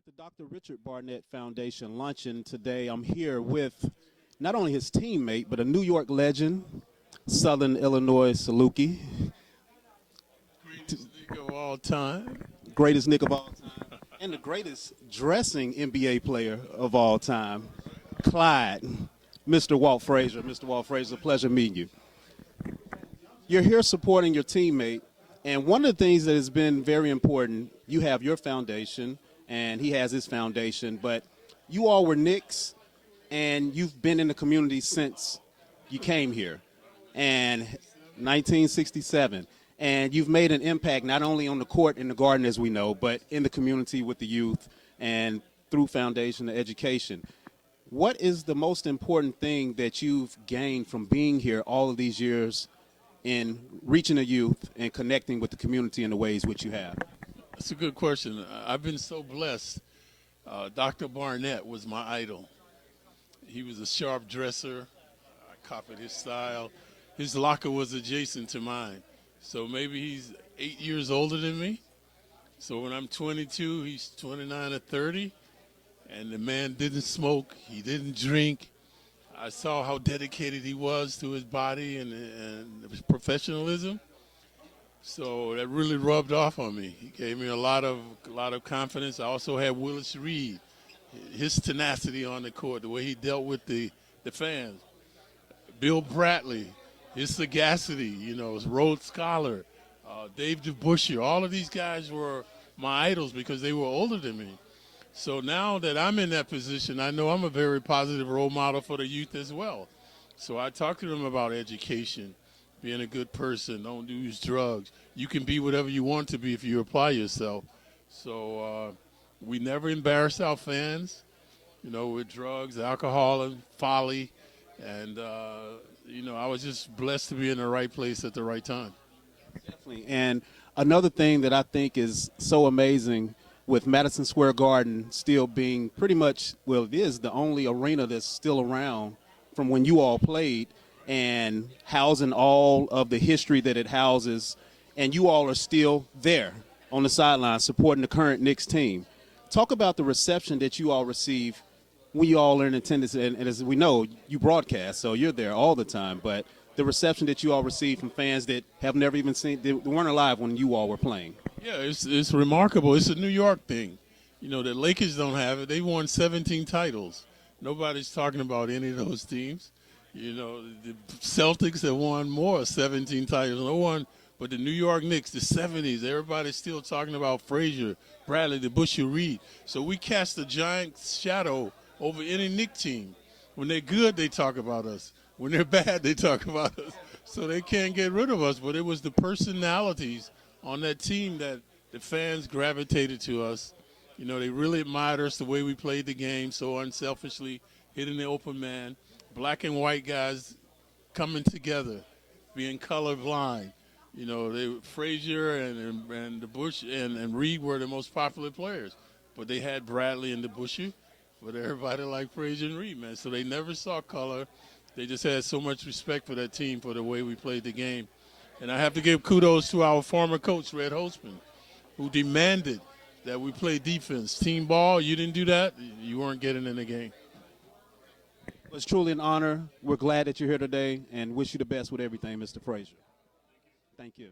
at the Dr. Richard Barnett Foundation Luncheon today. I'm here with not only his teammate, but a New York legend, Southern Illinois Saluki. Greatest Knick of all time. Greatest Knick of all time. And the greatest dressing NBA player of all time, Clyde, Mr. Walt Frazier. Mr. Walt Frazier, pleasure meeting you. You're here supporting your teammate, and one of the things that has been very important, you have your foundation, and he has his foundation, but you all were Knicks, and you've been in the community since you came here, and 1967. And you've made an impact not only on the court and the garden, as we know, but in the community with the youth and through foundation and education. What is the most important thing that you've gained from being here all of these years in reaching the youth and connecting with the community in the ways which you have? That's a good question. I've been so blessed. Dr. Barnett was my idol. He was a sharp dresser. I copied his style. His locker was adjacent to mine. So maybe he's 8 years older than me. So when I'm 22, he's 29 or 30. And the man didn't smoke. He didn't drink. I saw how dedicated he was to his body and his professionalism. So that really rubbed off on me. He gave me a lot of confidence. I also had Willis Reed, his tenacity on the court, the way he dealt with the fans. Bill Bradley, his sagacity, his Rhodes Scholar, Dave DeBusschere. All of these guys were my idols because they were older than me. So now that I'm in that position, I know I'm a very positive role model for the youth as well. So I talk to them about education, being a good person, don't use drugs. You can be whatever you want to be if you apply yourself. So we never embarrass our fans, with drugs, alcohol, and folly. And, I was just blessed to be in the right place at the right time. Definitely. And another thing that I think is so amazing with Madison Square Garden still being pretty much, well, it is the only arena that's still around from when you all played, and housing all of the history that it houses, and you all are still there on the sidelines supporting the current Knicks team. Talk about the reception that you all receive when you all are in attendance, and as we know, you broadcast, so you're there all the time, but the reception that you all receive from fans that have never even seen, they weren't alive when you all were playing. Yeah, it's remarkable. It's a New York thing. The Lakers don't have it. They won 17 titles. Nobody's talking about any of those teams. The Celtics have won more, 17 titles. No one but the New York Knicks, the 70s. Everybody's still talking about Frazier, Bradley, DeBusschere, Reed. So we cast a giant shadow over any Knicks team. When they're good, they talk about us. When they're bad, they talk about us. So they can't get rid of us. But it was the personalities on that team that the fans gravitated to us. They really admired us, the way we played the game so unselfishly, hitting the open man, black and white guys coming together, being colorblind. Frazier and DeBusschere and Reed were the most popular players. But they had Bradley and DeBusschere, but everybody liked Frazier and Reed, man. So they never saw color. They just had so much respect for that team, for the way we played the game. And I have to give kudos to our former coach, Red Holzman, who demanded that we play defense. Team ball, you didn't do that, you weren't getting in the game. It's truly an honor. We're glad that you're here today and wish you the best with everything, Mr. Frazier. Thank you.